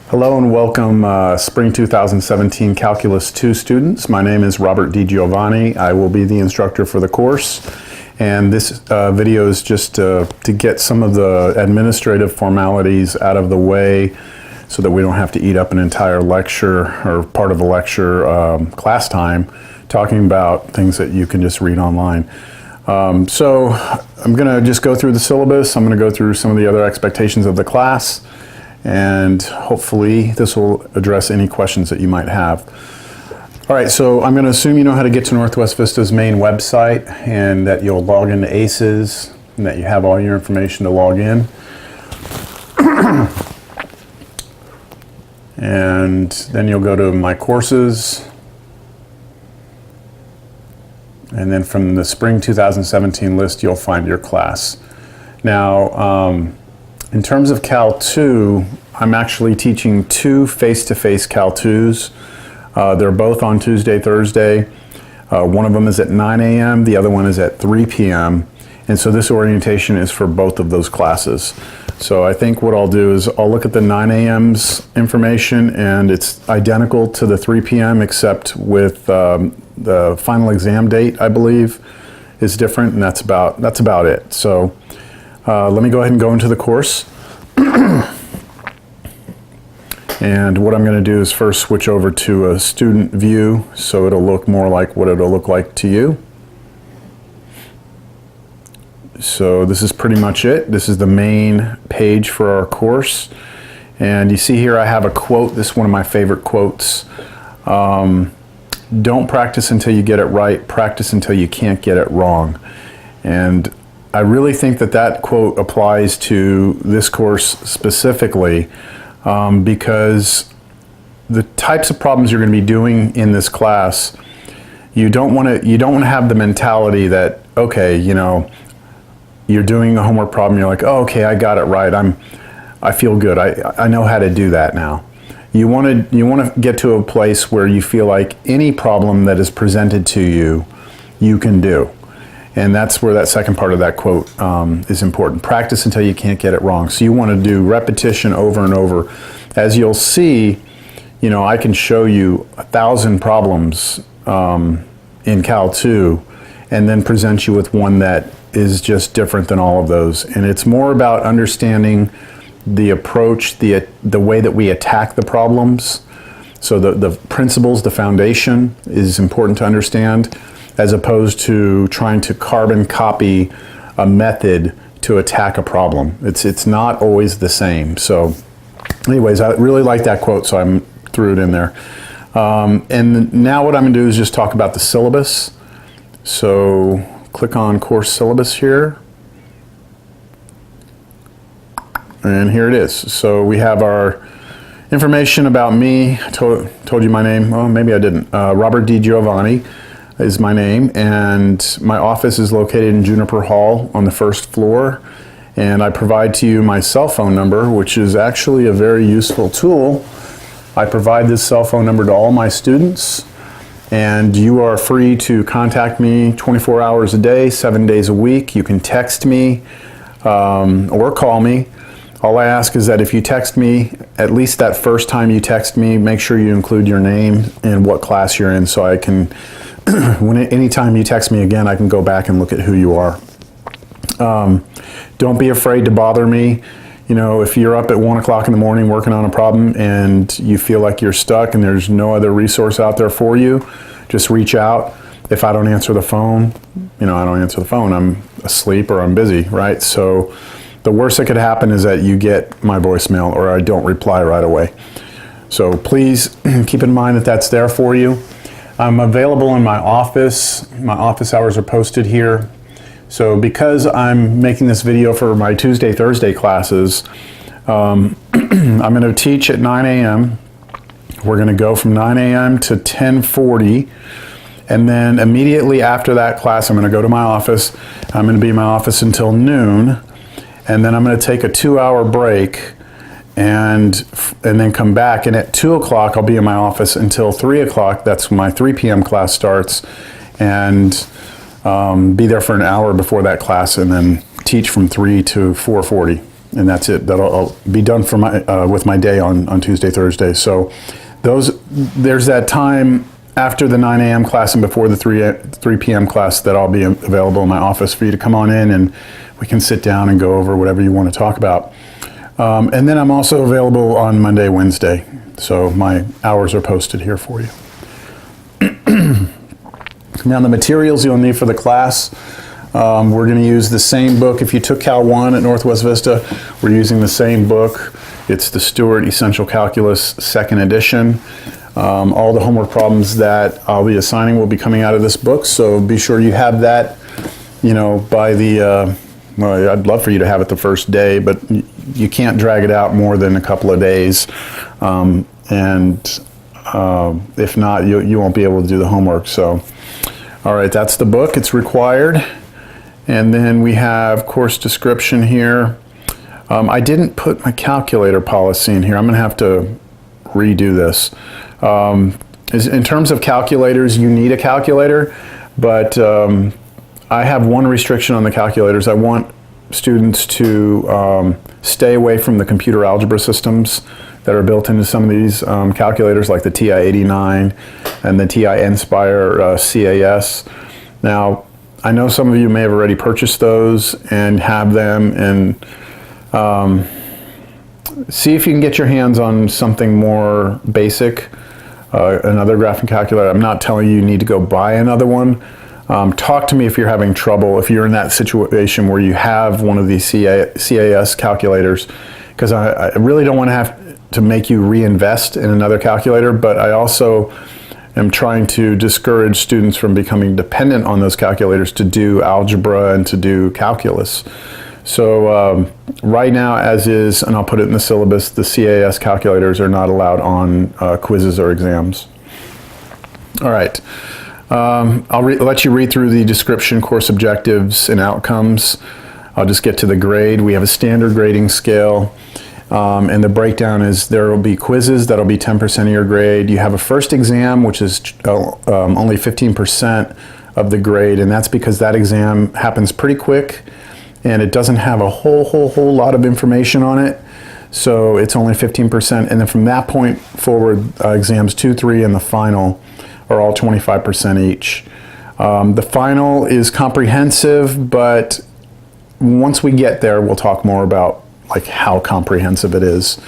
Hello and welcome Spring 2017 Calculus 2 students. My name is Robert DiGiovanni. I will be the instructor for the course, and this video is just to get some of the administrative formalities out of the way so that we don't have to eat up an entire lecture or part of a lecture class time talking about things that you can just read online. So I'm going to just go through the syllabus. I'm going to go through some of the other expectations of the class, and hopefully this will address any questions that you might have. All right, so I'm going to assume you know how to get to Northwest Vista's main website and that you'll log into ACES and that you have all your information to log in. And then you'll go to My Courses. And then from the Spring 2017 list, you'll find your class. Now, in terms of Cal 2, I'm actually teaching two face-to-face Cal 2s. They're both on Tuesday, Thursday. One of them is at 9 a.m., the other one is at 3 p.m. And so this orientation is for both of those classes. So I think what I'll do is I'll look at the 9 a.m.'s information, and it's identical to the 3 p.m. except with the final exam date, I believe, is different, and that's about it. So let me go ahead and go into the course. And what I'm going to do is first switch over to a student view so it'll look more like what it'll look like to you. So this is pretty much it. This is the main page for our course. And you see here I have a quote. This is one of my favorite quotes. Don't practice until you get it right. Practice until you can't get it wrong. And I really think that that quote applies to this course specifically because the types of problems you're going to be doing in this class, you don't want to have the mentality that, okay, you know, you're doing a homework problem, you're like, oh, okay, I got it right. I feel good. I know how to do that now. You want to get to a place where you feel like any problem that is presented to you, you can do. And that's where that second part of that quote is important. Practice until you can't get it wrong. So you want to do repetition over and over. As you'll see, you know, I can show you 1,000 problems in Cal 2 and then present you with one that is just different than all of those. And it's more about understanding the approach, the way that we attack the problems. So the principles, the foundation is important to understand, as opposed to trying to carbon copy a method to attack a problem. It's not always the same. So anyways, I really like that quote, so I threw it in there. And now what I'm going to do is just talk about the syllabus. So click on course syllabus here. And here it is. So we have our information about me. I told you my name. Well, maybe I didn't. Robert DiGiovanni is my name, and my office is located in Juniper Hall on the first floor. And I provide to you my cell phone number, which is actually a very useful tool. I provide this cell phone number to all my students, and you are free to contact me 24 hours a day, 7 days a week. You can text me or call me. All I ask is that if you text me, at least that first time you text me, make sure you include your name and what class you're in, so I can, anytime you text me again, I can go back and look at who you are. Don't be afraid to bother me. You know, if you're up at 1 o'clock in the morning working on a problem and you feel like you're stuck and there's no other resource out there for you, just reach out. If I don't answer the phone, you know, I don't answer the phone. I'm asleep or I'm busy, right? So the worst that could happen is that you get my voicemail or I don't reply right away. So please keep in mind that that's there for you. I'm available in my office. My office hours are posted here. So because I'm making this video for my Tuesday, Thursday classes, I'm going to teach at 9 a.m. We're going to go from 9 a.m. to 10:40. And then immediately after that class, I'm going to go to my office. I'm going to be in my office until noon. And then I'm going to take a 2-hour break and then come back. And at 2 o'clock, I'll be in my office until 3 o'clock. That's when my 3 p.m. class starts. And be there for an hour before that class and then teach from 3 to 4:40. and that's it. I'll be done for my with my day on Tuesday, Thursday. So there's that time after the 9 a.m. class and before the 3 p.m. class that I'll be available in my office for you to come on in, and we can sit down and go over whatever you want to talk about. And then I'm also available on Monday, Wednesday. So my hours are posted here for you. Now the materials you'll need for the class, we're going to use the same book. If you took Cal 1 at Northwest Vista, we're using the same book. It's the Stewart Essential Calculus 2nd edition. All the homework problems that I'll be assigning will be coming out of this book, so be sure you have that, by the, well, I'd love for you to have it the first day, but you can't drag it out more than a couple of days. If not, you won't be able to do the homework. So, all right, that's the book. It's required. And then we have course description here. I didn't put my calculator policy in here. I'm going to have to redo this. In terms of calculators, you need a calculator, but I have one restriction on the calculators. I want students to stay away from the computer algebra systems that are built into some of these calculators, like the TI-89 and the TI-Nspire CAS. Now, I know some of you may have already purchased those and have them, and see if you can get your hands on something more basic, another graphing calculator. I'm not telling you need to go buy another one. Talk to me if you're having trouble, if you're in that situation where you have one of these CAS calculators, because I really don't want to have to make you reinvest in another calculator, but I also am trying to discourage students from becoming dependent on those calculators to do algebra and to do calculus. So right now, as is, and I'll put it in the syllabus, the CAS calculators are not allowed on quizzes or exams. All right. I'll let you read through the description, course objectives, and outcomes. I'll just get to the grade. We have a standard grading scale, and the breakdown is there will be quizzes that'll be 10% of your grade. You have a first exam, which is only 15% of the grade, and that's because that exam happens pretty quick, and it doesn't have a whole lot of information on it, so it's only 15%. And then from that point forward, exams 2, 3, and the final are all 25% each. The final is comprehensive, but once we get there, we'll talk more about like how comprehensive it is.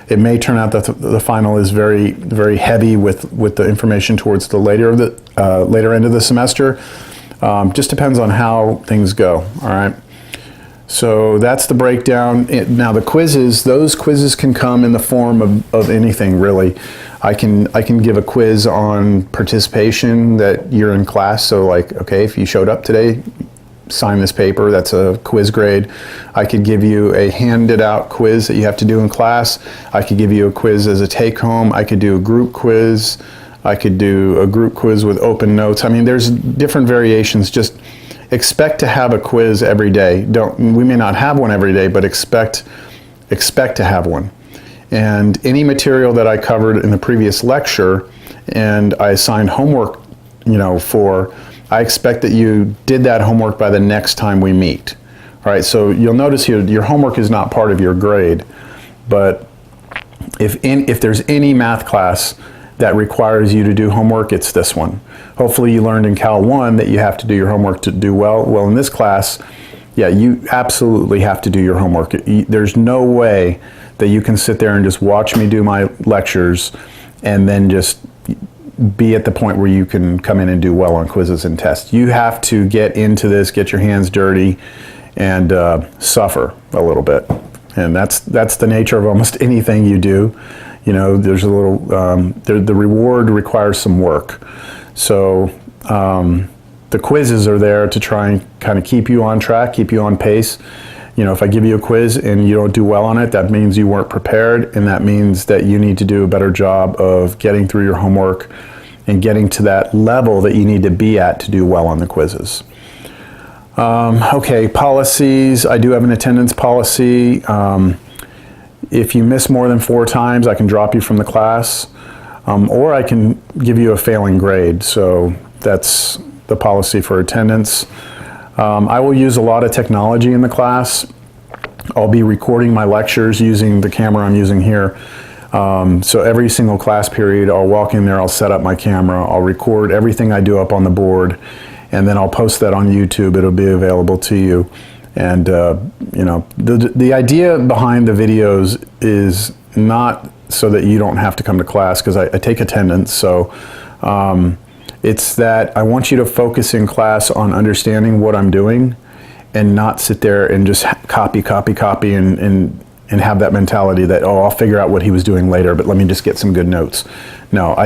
It may turn out that the final is very, very heavy with the information towards the later end of the semester. Just depends on how things go. All right. So that's the breakdown. Now the quizzes, those quizzes can come in the form of anything really. I can give a quiz on participation that you're in class. So like, okay, if you showed up today, sign this paper, that's a quiz grade. I could give you a handed out quiz that you have to do in class. I could give you a quiz as a take home. I could do a group quiz. I could do a group quiz with open notes. I mean, there's different variations. Just expect to have a quiz every day. We may not have one every day, but expect to have one. And any material that I covered in the previous lecture and I assigned homework, for, I expect that you did that homework by the next time we meet. All right, so you'll notice here, your homework is not part of your grade, but if there's any math class that requires you to do homework, it's this one. Hopefully you learned in Cal 1 that you have to do your homework to do well. Well, in this class, yeah, you absolutely have to do your homework. There's no way that you can sit there and just watch me do my lectures and then just be at the point where you can come in and do well on quizzes and tests. You have to get into this, get your hands dirty, and suffer a little bit. And that's the nature of almost anything you do. There's a little, the reward requires some work. So the quizzes are there to try and kind of keep you on track, keep you on pace. If I give you a quiz and you don't do well on it, that means you weren't prepared, and that means that you need to do a better job of getting through your homework and getting to that level that you need to be at to do well on the quizzes. Okay, policies. I do have an attendance policy. If you miss more than 4 times, I can drop you from the class, or I can give you a failing grade. So that's the policy for attendance. I will use a lot of technology in the class. I'll be recording my lectures using the camera I'm using here. So every single class period, I'll walk in there, I'll set up my camera, I'll record everything I do up on the board, and then I'll post that on YouTube. It'll be available to you. And you know, the idea behind the videos is not so that you don't have to come to class, because I take attendance. So it's that I want you to focus in class on understanding what I'm doing, and not sit there and just copy and have that mentality that, oh, I'll figure out what he was doing later, but let me just get some good notes. No,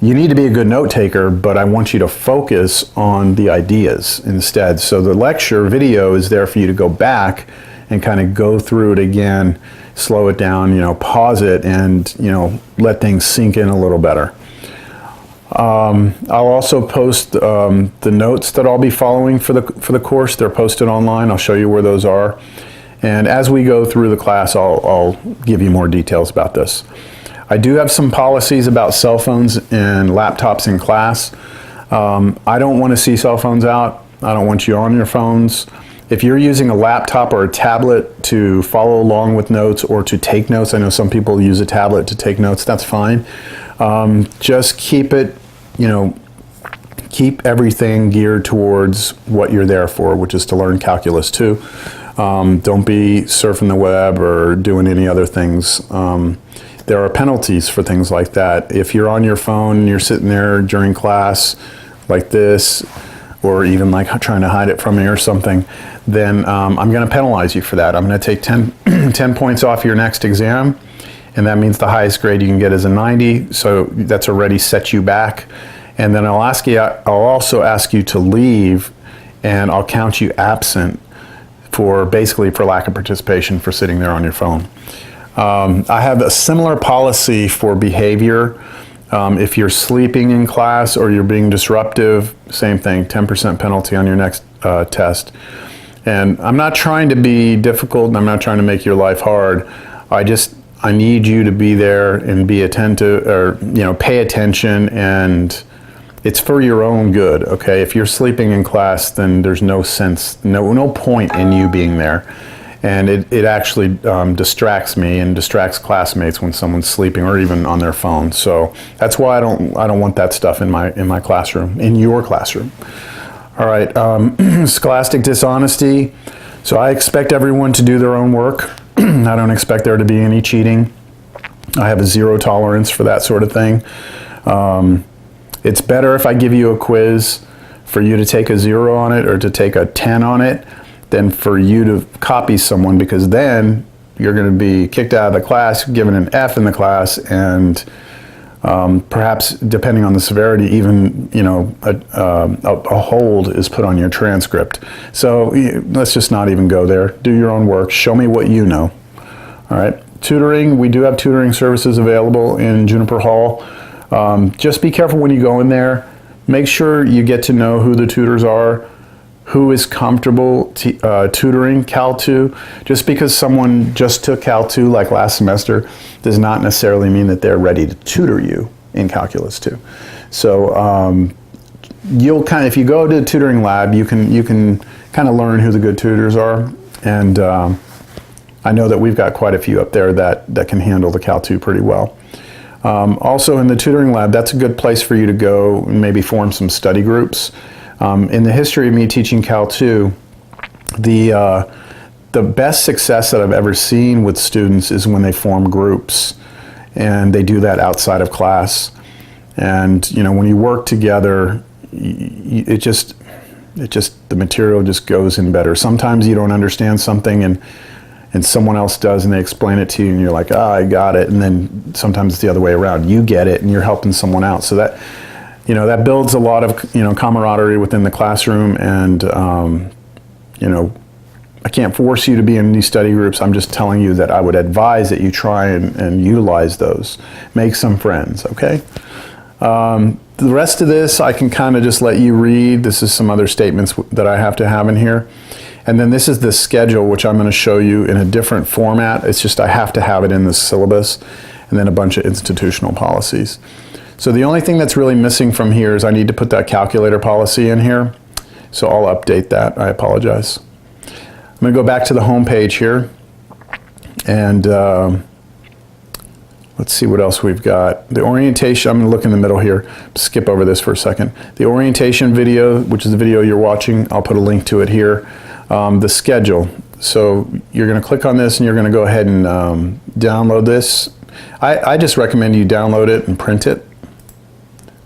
you need to be a good note taker, but I want you to focus on the ideas instead. So the lecture video is there for you to go back and kind of go through it again, slow it down, you know, pause it, and, you know, let things sink in a little better. I'll also post the notes that I'll be following for the course. They're posted online. I'll show you where those are. And as we go through the class, I'll give you more details about this. I do have some policies about cell phones and laptops in class. I don't want to see cell phones out. I don't want you on your phones. If you're using a laptop or a tablet to follow along with notes or to take notes, I know some people use a tablet to take notes, that's fine. Just keep it, you know, keep everything geared towards what you're there for, which is to learn calculus 2. Don't be surfing the web or doing any other things. There are penalties for things like that. If you're on your phone and you're sitting there during class like this, or even like trying to hide it from me or something, then I'm going to penalize you for that. I'm going to take 10 points off your next exam, and that means the highest grade you can get is a 90, so that's already set you back. And then I'll also ask you to leave, and I'll count you absent basically for lack of participation for sitting there on your phone. I have a similar policy for behavior. If you're sleeping in class or you're being disruptive, same thing, 10% penalty on your next test. And I'm not trying to be difficult, and I'm not trying to make your life hard. I need you to be there and be attentive, or, you know, pay attention, and it's for your own good, okay? If you're sleeping in class, then there's no sense, no point in you being there. And it actually distracts me and distracts classmates when someone's sleeping or even on their phone. So that's why I don't want that stuff in my classroom, in your classroom. All right, scholastic dishonesty. So I expect everyone to do their own work. I don't expect there to be any cheating. I have a zero tolerance for that sort of thing. It's better if I give you a quiz for you to take a 0 on it or to take a 10 on it than for you to copy someone, because then you're going to be kicked out of the class, given an F in the class, and perhaps, depending on the severity, even, you know, a hold is put on your transcript. So let's just not even go there. Do your own work. Show me what you know. All right. Tutoring. We do have tutoring services available in Juniper Hall. Just be careful when you go in there. Make sure you get to know who the tutors are, who is comfortable tutoring Cal 2. Just because someone just took Cal 2 like last semester does not necessarily mean that they're ready to tutor you in Calculus 2. So you'll kind of, if you go to the tutoring lab, you can kind of learn who the good tutors are. And I know that we've got quite a few up there that can handle the Cal 2 pretty well. Also in the tutoring lab, that's a good place for you to go and maybe form some study groups. In the history of me teaching Cal 2, the best success that I've ever seen with students is when they form groups, and they do that outside of class. And, you know, when you work together, the material just goes in better. Sometimes you don't understand something and someone else does, and they explain it to you, and you're like, I got it. And then sometimes it's the other way around. You get it, and you're helping someone out. So that, you know, that builds a lot of, you know, camaraderie within the classroom. And, you know, I can't force you to be in these study groups. I'm just telling you that I would advise that you try and utilize those. Make some friends, okay? The rest of this, I can kind of just let you read. This is some other statements that I have to have in here. And then this is the schedule, which I'm going to show you in a different format. It's just I have to have it in the syllabus, and then a bunch of institutional policies. So the only thing that's really missing from here is I need to put that calculator policy in here. So I'll update that. I apologize. I'm going to go back to the home page here. And let's see what else we've got. The orientation, I'm going to look in the middle here, skip over this for a second. The orientation video, which is the video you're watching, I'll put a link to it here. The schedule. So you're going to click on this and you're going to go ahead and download this. I just recommend you download it and print it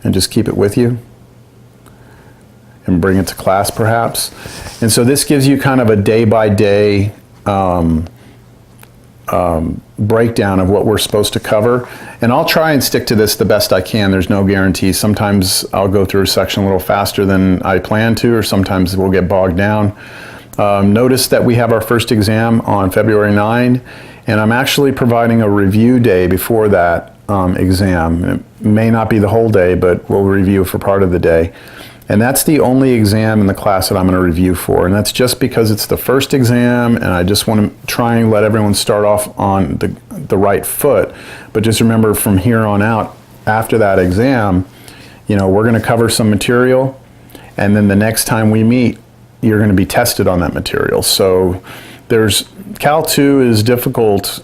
and just keep it with you and bring it to class perhaps. And so this gives you kind of a day-by-day breakdown of what we're supposed to cover, and I'll try and stick to this the best I can. There's no guarantee. Sometimes I'll go through a section a little faster than I plan to, or sometimes we'll get bogged down. Notice that we have our first exam on February 9, and I'm actually providing a review day before that exam. It may not be the whole day, but we'll review for part of the day. And that's the only exam in the class that I'm going to review for. And that's just because it's the first exam and I just want to try and let everyone start off on the right foot. But just remember, from here on out, after that exam, you know, we're going to cover some material, and then the next time we meet, you're going to be tested on that material. So there's Cal 2 is difficult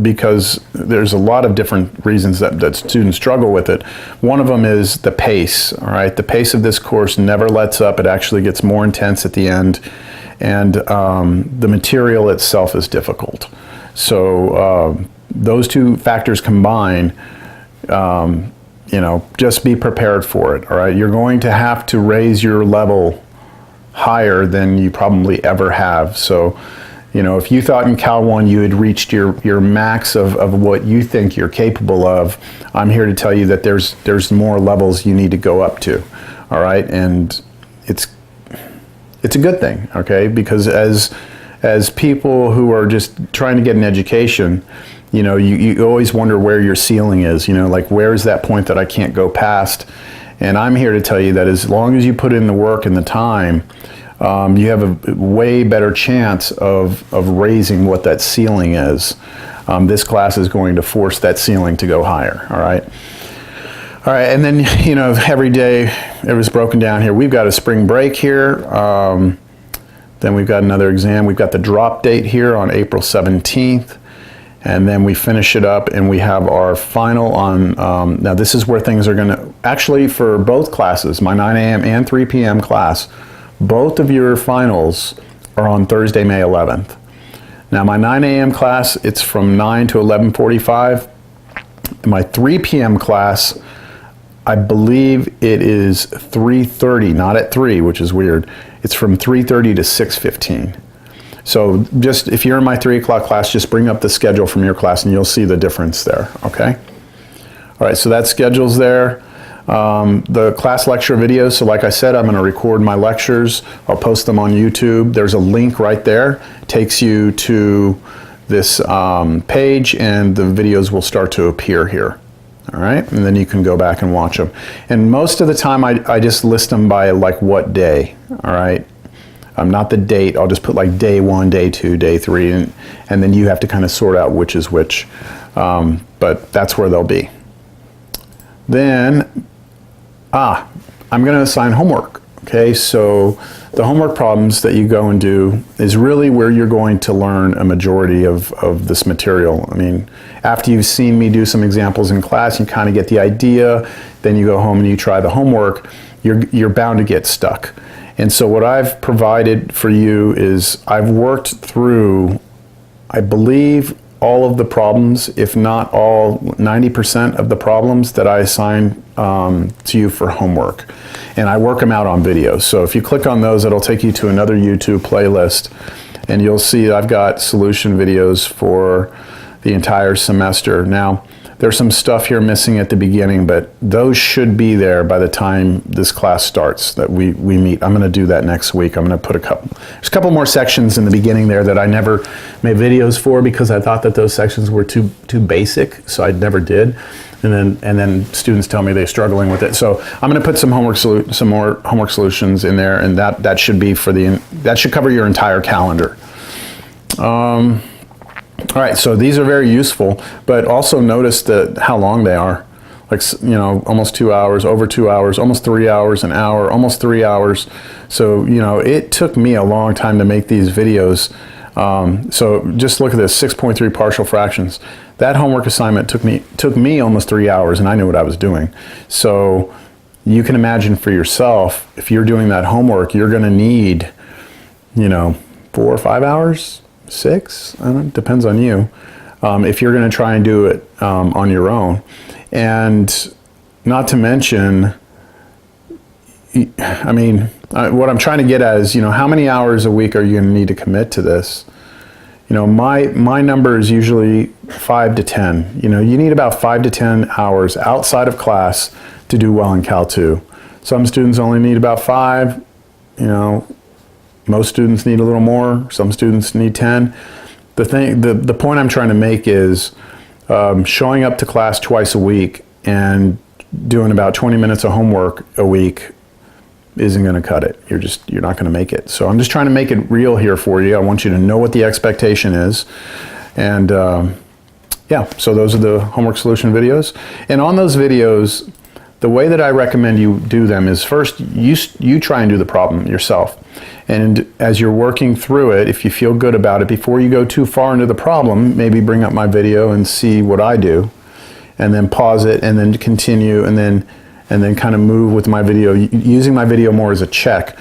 because there's a lot of different reasons that students struggle with it. One of them is the pace, all right? The pace of this course never lets up. It actually gets more intense at the end, and the material itself is difficult. So those two factors combined, you know, just be prepared for it, all right? You're going to have to raise your level higher than you probably ever have. So, you know, if you thought in Cal 1 you had reached your max of what you think you're capable of, I'm here to tell you that there's more levels you need to go up to, all right? And it's a good thing, okay? Because as people who are just trying to get an education, you know, you always wonder where your ceiling is, you know, like where is that point that I can't go past? And I'm here to tell you that as long as you put in the work and the time, you have a way better chance of raising what that ceiling is. This class is going to force that ceiling to go higher, all right? All right, and then, you know, every day it was broken down here. We've got a spring break here. Then we've got another exam. We've got the drop date here on April 17th. And then we finish it up and we have our final on, now this is where things are gonna, actually for both classes, my 9 a.m. and 3 p.m. class, both of your finals are on Thursday, May 11th. Now my 9 a.m. class, it's from 9 to 11:45. My 3 p.m. class, I believe it is 3:30, not at 3, which is weird. It's from 3:30 to 6:15. So just, if you're in my 3 o'clock class, just bring up the schedule from your class and you'll see the difference there, okay? All right, so that schedule's there. The class lecture videos, so like I said, I'm going to record my lectures. I'll post them on YouTube. There's a link right there. It takes you to this page and the videos will start to appear here. All right, and then you can go back and watch them. And most of the time I just list them by like what day, all right? Not the date. I'll just put like day 1, day 2, day 3, and then you have to kind of sort out which is which. But that's where they'll be. Then, I'm going to assign homework. Okay, so the homework problems that you go and do is really where you're going to learn a majority of this material. I mean, after you've seen me do some examples in class, you kind of get the idea, then you go home and you try the homework, you're bound to get stuck. And so what I've provided for you is I've worked through, I believe, all of the problems, if not all, 90% of the problems that I assign to you for homework. And I work them out on videos. So if you click on those, it'll take you to another YouTube playlist, and you'll see I've got solution videos for the entire semester. Now, there's some stuff here missing at the beginning, but those should be there by the time this class starts, that we meet. I'm going to do that next week. I'm going to put there's a couple more sections in the beginning there that I never made videos for because I thought that those sections were too basic, so I never did. And then students tell me they're struggling with it. So I'm going to put some more homework solutions in there, and that should be that should cover your entire calendar. All right, so these are very useful, but also notice how long they are. Like, you know, almost 2 hours, over 2 hours, almost 3 hours, an hour, almost 3 hours. So, you know, it took me a long time to make these videos. So just look at this, 6.3 partial fractions. That homework assignment took me almost 3 hours, and I knew what I was doing. So you can imagine for yourself, if you're doing that homework, you're going to need, 4 or 5 hours, 6, I don't know, depends on you, if you're going to try and do it on your own. And not to mention, what I'm trying to get at is, how many hours a week are you going to need to commit to this? My number is usually 5 to 10. You need about 5 to 10 hours outside of class to do well in Cal 2. Some students only need about 5. Most students need a little more. Some students need 10. The point I'm trying to make is showing up to class twice a week and doing about 20 minutes of homework a week isn't going to cut it. You're not going to make it. So I'm just trying to make it real here for you. I want you to know what the expectation is. And yeah, so those are the homework solution videos. And on those videos, the way that I recommend you do them is first, you try and do the problem yourself. And as you're working through it, if you feel good about it, before you go too far into the problem, maybe bring up my video and see what I do, and then pause it, and then continue, and then kind of move with my video, using my video more as a check.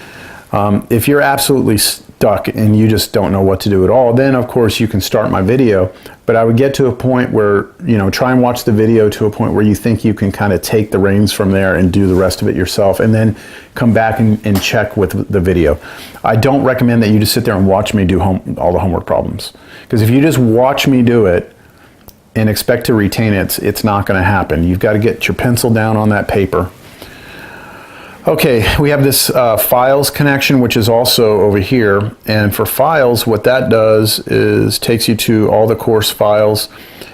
If you're absolutely stuck and you just don't know what to do at all, then of course you can start my video. But I would get to a point where, try and watch the video to a point where you think you can kind of take the reins from there and do the rest of it yourself, and then come back and check with the video. I don't recommend that you just sit there and watch me do all the homework problems. Because if you just watch me do it and expect to retain it, it's not going to happen. You've got to get your pencil down on that paper. Okay, we have this files connection, which is also over here. And for files, what that does is takes you to all the course files.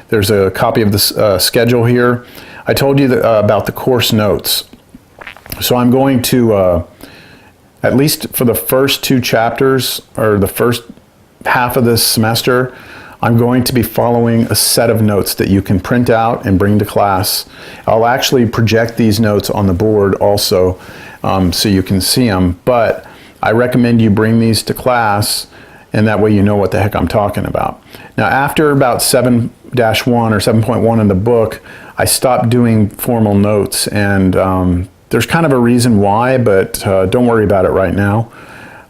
There's a copy of the schedule here. I told you about the course notes. So I'm going to, at least for the first 2 chapters, or the first half of this semester, I'm going to be following a set of notes that you can print out and bring to class. I'll actually project these notes on the board also, so you can see them, but I recommend you bring these to class, and that way you know what the heck I'm talking about. Now, after about 7-1 or 7.1 in the book, I stopped doing formal notes, and there's kind of a reason why, but don't worry about it right now.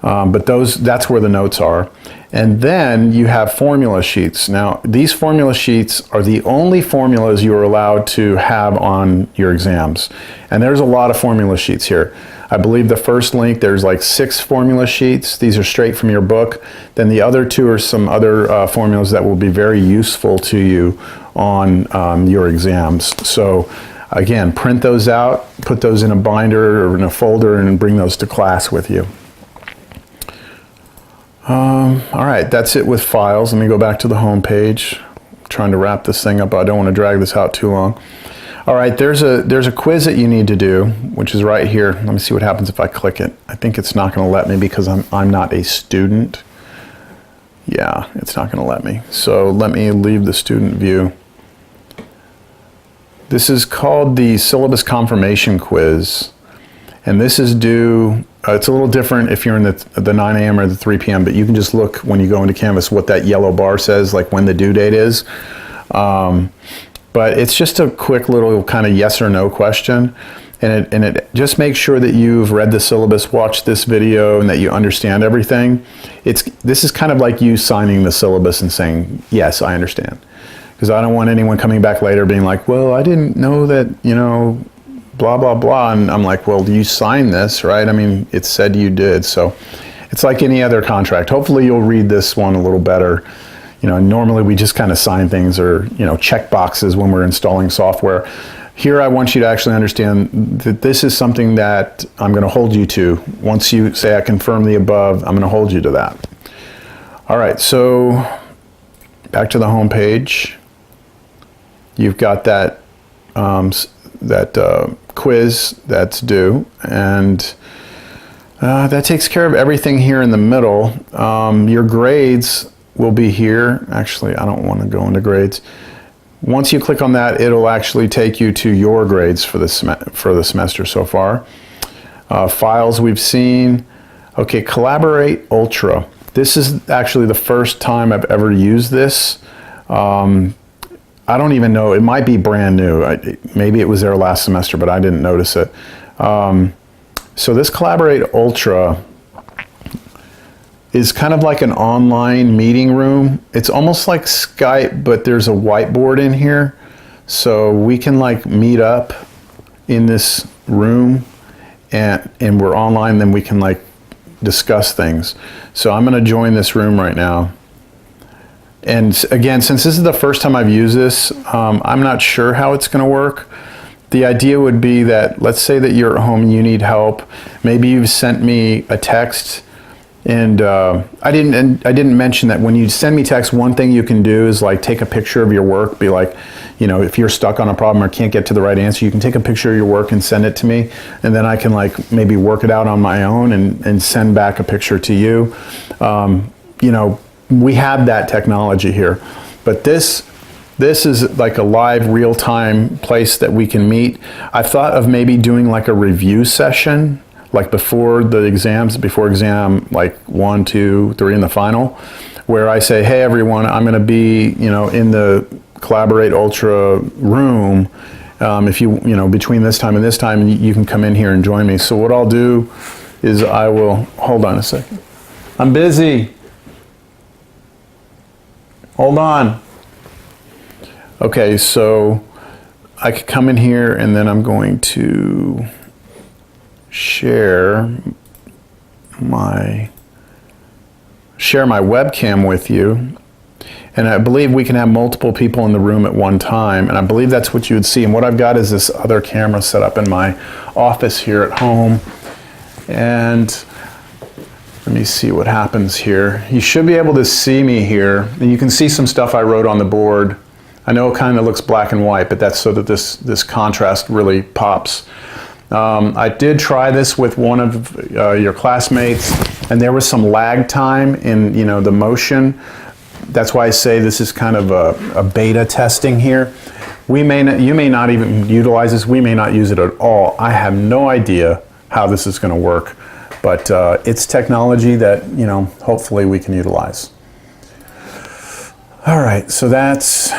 But that's where the notes are. And then you have formula sheets. Now, these formula sheets are the only formulas you are allowed to have on your exams. And there's a lot of formula sheets here. I believe the first link, there's like 6 formula sheets. These are straight from your book. Then the other 2 are some other formulas that will be very useful to you on your exams. So again, print those out, put those in a binder or in a folder, and bring those to class with you. All right, that's it with files. Let me go back to the home page. I'm trying to wrap this thing up. I don't want to drag this out too long. All right, there's a quiz that you need to do, which is right here. Let me see what happens if I click it. I think it's not going to let me because I'm not a student. Yeah, it's not going to let me. So let me leave the student view. This is called the Syllabus Confirmation Quiz, and this is due. It's a little different if you're in the 9 a.m. or the 3 p.m., but you can just look when you go into Canvas what that yellow bar says, like when the due date is. But it's just a quick little kind of yes or no question, and it just makes sure that you've read the syllabus, watched this video, and that you understand everything. This is kind of like you signing the syllabus and saying, yes, I understand. Because I don't want anyone coming back later being like, well, I didn't know that, blah, blah, blah. And I'm like, well, you signed this, right? I mean, it said you did. So it's like any other contract. Hopefully you'll read this one a little better. Normally we just kind of sign things or, check boxes when we're installing software. Here I want you to actually understand that this is something that I'm going to hold you to. Once you say I confirm the above, I'm going to hold you to that. All right, so back to the home page. You've got that quiz that's due, and that takes care of everything here in the middle. Your grades will be here. Actually, I don't want to go into grades. Once you click on that, it'll actually take you to your grades for the semester so far. Files we've seen. Okay, Collaborate Ultra. This is actually the first time I've ever used this. I don't even know, it might be brand new. Maybe it was there last semester, but I didn't notice it. So this Collaborate Ultra is kind of like an online meeting room. It's almost like Skype, but there's a whiteboard in here. So we can like meet up in this room and we're online, then we can like discuss things. So I'm gonna join this room right now. And again, since this is the first time I've used this, I'm not sure how it's gonna work. The idea would be that, let's say that you're at home and you need help. Maybe you've sent me a text. And I didn't mention that when you send me text, one thing you can do is like take a picture of your work. Be like, you know, if you're stuck on a problem or can't get to the right answer, you can take a picture of your work and send it to me, and then I can like maybe work it out on my own and send back a picture to you. You know, we have that technology here, but this is like a live, real-time place that we can meet. I thought of maybe doing like a review session, like before the exams, before exam like 1, 2, 3 in the final, where I say, hey everyone, I'm gonna be, you know, in the Collaborate Ultra room. If you know, between this time and this time, you can come in here and join me. So what I'll do is I will, hold on a second. I'm busy. Hold on. Okay, so I could come in here and then I'm going to share my webcam with you, and I believe we can have multiple people in the room at one time, and I believe that's what you would see. And what I've got is this other camera set up in my office here at home, and let me see what happens here. You should be able to see me here, and you can see some stuff I wrote on the board. I know it kind of looks black and white, but that's so that this contrast really pops. I did try this with one of your classmates, and there was some lag time in, you know, the motion. That's why I say this is kind of a beta testing here. You may not even utilize this. We may not use it at all. I have no idea how this is going to work, but it's technology that, you know, hopefully we can utilize. All right, so that's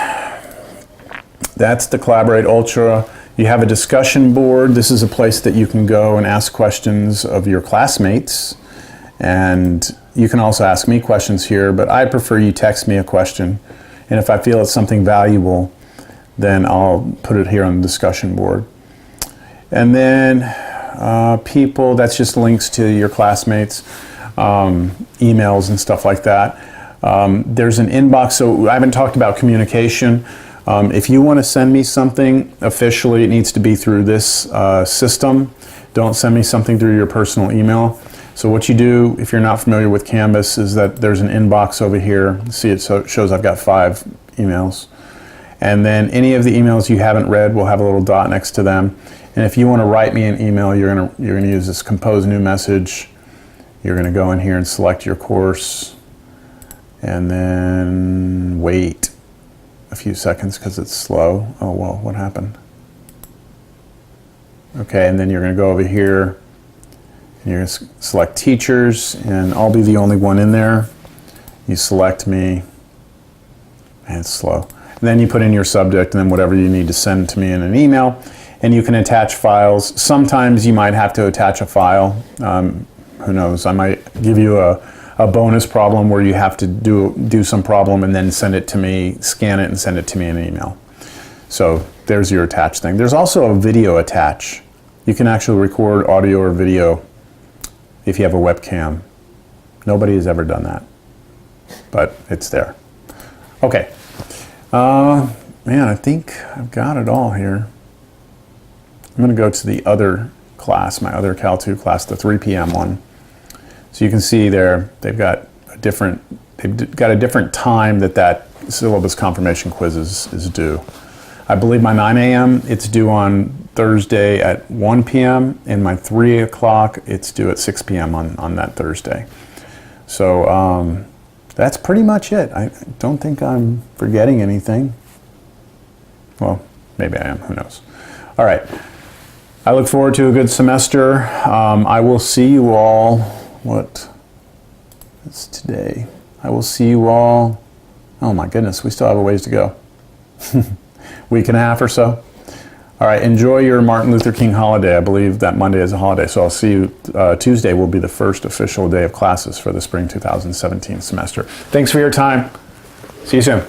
the Collaborate Ultra. You have a discussion board. This is a place that you can go and ask questions of your classmates. And you can also ask me questions here, but I prefer you text me a question. And if I feel it's something valuable, then I'll put it here on the discussion board. And then people, that's just links to your classmates, emails and stuff like that. There's an inbox, so I haven't talked about communication. If you want to send me something officially, it needs to be through this system. Don't send me something through your personal email. So what you do, if you're not familiar with Canvas, is that there's an inbox over here. See, it shows I've got 5 emails. And then any of the emails you haven't read will have a little dot next to them. And if you want to write me an email, you're gonna use this compose new message. You're gonna go in here and select your course, and then wait a few seconds because it's slow. Oh, well, what happened? Okay, and then you're going to go over here and you're going to select teachers, and I'll be the only one in there. You select me, and it's slow. And then you put in your subject and then whatever you need to send to me in an email, and you can attach files. Sometimes you might have to attach a file. Who knows? I might give you a bonus problem where you have to do some problem and then send it to me, scan it and send it to me in an email. So there's your attach thing. There's also a video attach. You can actually record audio or video if you have a webcam. Nobody has ever done that, but it's there. Okay. Man, I think I've got it all here. I'm going to go to the other class, my other Cal 2 class, the 3 p.m. one. So you can see there, they've got a different time that syllabus confirmation quiz is due. I believe my 9 a.m. it's due on Thursday at 1 p.m. and my 3 o'clock it's due at 6 p.m. on that Thursday. So that's pretty much it. I don't think I'm forgetting anything. Well, maybe I am, who knows. All right, I look forward to a good semester. I will see you all, It's today. I will see you all. Oh my goodness, we still have a ways to go. Week and a half or so. All right, enjoy your Martin Luther King holiday. I believe that Monday is a holiday, so I'll see you. Tuesday will be the first official day of classes for the spring 2017 semester. Thanks for your time. See you soon.